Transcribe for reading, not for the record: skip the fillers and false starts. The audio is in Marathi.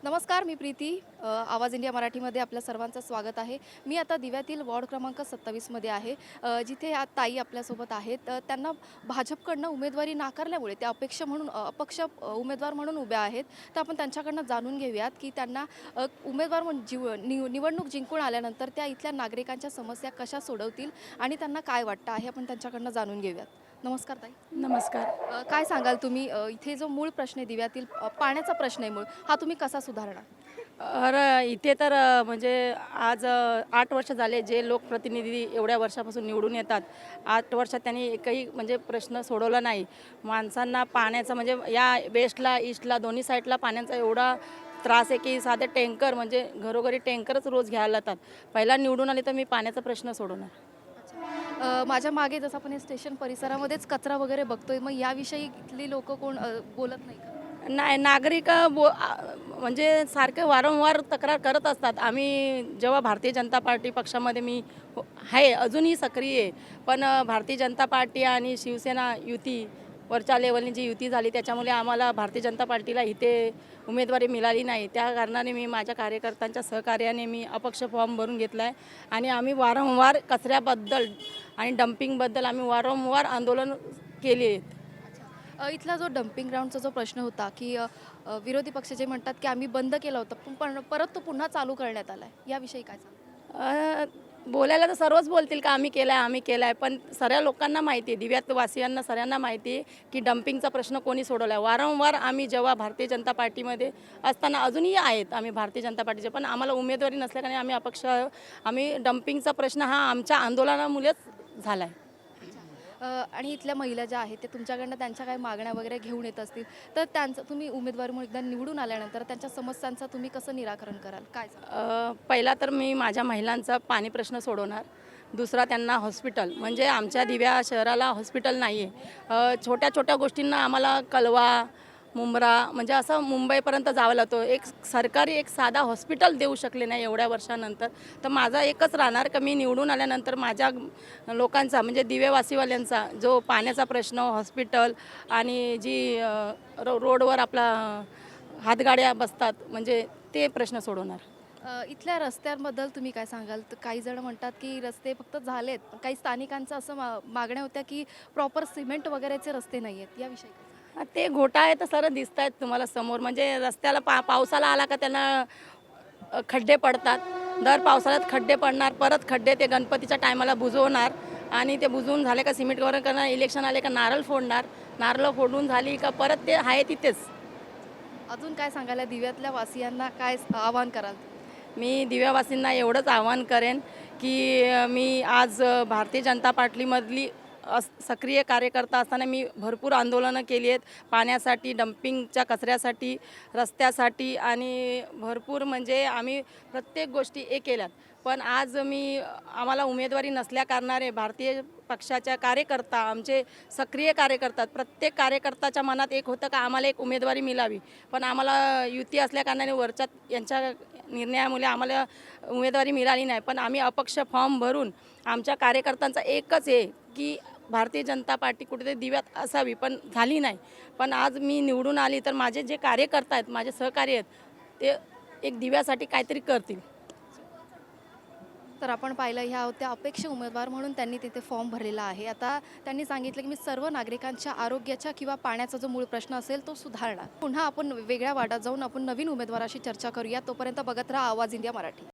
नमस्कार, मी प्रीती. आवाज इंडिया मराठीमध्ये आपल्या सर्वांचं स्वागत आहे. मी आता दिव्यातील वॉर्ड क्रमांक 27 मध्ये आहे, जिथे या ताई आपल्यासोबत आहेत. त्यांना भाजपकडनं उमेदवारी नाकारल्यामुळे त्या अपक्ष उमेदवार म्हणून उभ्या आहेत. तर आपण त्यांच्याकडनं जाणून घेऊयात की त्यांना उमेदवार म्हणून निवडणूक जिंकून आल्यानंतर त्या इथल्या नागरिकांच्या समस्या कशा सोडवतील आणि त्यांना काय वाटतं आहे, आपण त्यांच्याकडनं जाणून घेऊयात. नमस्कार ताई. नमस्कार. काय सांगाल तुम्ही, इथे जो मूळ प्रश्न आहे दिव्यातील, पाण्याचा प्रश्न आहे मूळ, हा तुम्ही कसा सुधारणार? इथे तर म्हणजे आज 8 वर्ष झाले जे लोकप्रतिनिधी एवढ्या वर्षापासून निवडून येतात. 8 वर्षात त्यांनी एकही म्हणजे प्रश्न सोडवला नाही. माणसांना पाण्याचं म्हणजे या वेस्टला ईस्टला दोन्ही साईडला पाण्याचा एवढा त्रास आहे की साधे टँकर म्हणजे घरोघरी टँकरच रोज घ्यायला जातात. पहिला निवडून आले तर मी पाण्याचा प्रश्न सोडवणार. माझ्या मागे जसं आपण हे स्टेशन परिसरामध्येच कचरा वगैरे बघतोय, मग याविषयी इथली लोक कोण बोलत नाही का? नाही, नागरिक म्हणजे सारखे वारंवार तक्रार करत असतात. आम्ही जेव्हा भारतीय जनता पार्टी पक्षामध्ये मी आहे, अजूनही सक्रिय आहे. पण भारतीय जनता पार्टी आणि शिवसेना युती वरच्या लेवलनी जी युती झाली त्याच्यामुळे आम्हाला भारतीय जनता पार्टीला इथे उमेदवारी मिळाली नाही. त्या कारणाने मी माझ्या कार्यकर्त्यांच्या सहकार्याने मी अपक्ष फॉर्म भरून घेतला आहे आणि आम्ही वारंवार कचऱ्याबद्दल आणि डम्पिंगबद्दल आम्ही वारंवार आंदोलन केले आहेत. इथला जो डम्पिंग ग्राउंडचा जो प्रश्न होता की विरोधी पक्ष जे म्हणतात की आम्ही बंद केलं होतं, पण परत तो पुन्हा चालू करण्यात आला आहे, याविषयी काय सांगा? बोलायला तर सर्वच बोलतील का आम्ही केला आहे, पण सगळ्या लोकांना माहिती आहे, दिव्यात वासियांना सगळ्यांना माहिती आहे की डम्पिंगचा प्रश्न कोणी सोडवला आहे. वारंवार आम्ही जेव्हा भारतीय जनता पार्टीमध्ये असताना अजूनही आहेत आम्ही भारतीय जनता पार्टीचे, पण आम्हाला उमेदवारी नसल्याने आम्ही अपक्ष आम्ही डम्पिंगचा प्रश्न हा आमच्या आंदोलनामुळेच झाला आहे. आणि इथल्या महिला ज्या आहेत ते तुमच्याकडनं त्यांच्या काही मागण्या वगैरे घेऊन येत असतील, तर त्यांचं तुम्ही उमेदवारी म्हणून एकदा निवडून आल्यानंतर त्यांच्या समस्यांचं तुम्ही कसं निराकरण कराल, काय सांगाल? पहिला तर मी माझ्या महिलांचा पाणी प्रश्न सोडवणार. दुसरा त्यांना हॉस्पिटल म्हणजे आमच्या दिव्या शहराला हॉस्पिटल नाही आहे. छोट्या छोट्या गोष्टींना आम्हाला कलवा मुंब्रा म्हणजे असं मुंबईपर्यंत जावं लागतं. एक सरकारी एक साधा हॉस्पिटल देऊ शकले नाही एवढ्या वर्षानंतर. तर माझा एकच राहणार की मी निवडून आल्यानंतर माझ्या लोकांचा म्हणजे दिवेवासीवाल्यांचा जो पाण्याचा प्रश्न, हॉस्पिटल आणि जी रोडवर आपला हातगाड्या बसतात म्हणजे ते प्रश्न सोडवणार. इथल्या रस्त्यांबद्दल तुम्ही काय सांगाल? तर काही जण म्हणतात की रस्ते फक्त झालेत, काही स्थानिकांचं असं मागण्या होत्या की प्रॉपर सिमेंट वगैरेचे रस्ते नाही आहेत, याविषयी काय? ते घोटाळे तर सरळ दिसत आहेत तुम्हाला समोर. म्हणजे रस्त्याला पावसाला आला का त्यांना खड्डे पडतात. दर पावसाळ्यात खड्डे पडणार, परत खड्डे ते गणपतीच्या टायमाला बुजवणार आणि ते बुजवून झाले का सिमेंट कव्हर करणार. इलेक्शन आले का नारळ फोडणार. नारळ फोडून झाली का परत ते आहे तिथेच. अजून काय सांगायला दिव्यातल्या वासियांना काय आवाहन कराल? मी दिव्यावासींना एवढंच आवाहन करेन की मी आज भारतीय जनता पार्टीमधली सक्रिय कार्यकर्ता असताना मी भरपूर आंदोलनं केली आहेत. पाण्यासाठी, डम्पिंगच्या कचऱ्यासाठी, रस्त्यासाठी आणि भरपूर म्हणजे आम्ही प्रत्येक गोष्टी केल्यात. पण आज आम्हाला उमेदवारी नसल्या कारणाने भारतीय पक्षाच्या कार्यकर्ता आमचे सक्रिय कार्यकर्ता प्रत्येक कार्यकर्त्याच्या मनात एक होतं का आम्हाला एक उमेदवारी मिळावी. पण आम्हाला युती असल्या कारणाने वरच्या यांच्या निर्णयामुळे आम्हाला उमेदवारी मिळाली नाही. पण आम्ही अपक्ष फॉर्म भरून आमच्या कार्यकर्त्यांचा एकच आहे की भारतीय जनता पार्टी कुठेतरी दिव्यात असावी, पण झाली नाही. पण आज मी निवडून आली तर माझे जे कार्यकर्ता आहेत, माझे सहकारी आहेत, ते एक दिव्यासाठी काहीतरी करतील. तर आपण पाहिलं, ह्या होत्या अपेक्षा उमेदवार म्हणून त्यांनी तिथे फॉर्म भरलेला आहे. आता त्यांनी सांगितलं की मी सर्व नागरिकांच्या आरोग्याच्या किंवा पाण्याचा जो मूळ प्रश्न असेल तो सुधारणार. पुन्हा आपण वेगळ्या वाटात जाऊन आपण नवीन उमेदवाराशी चर्चा करूया. तोपर्यंत बघत राहा आवाज इंडिया मराठी.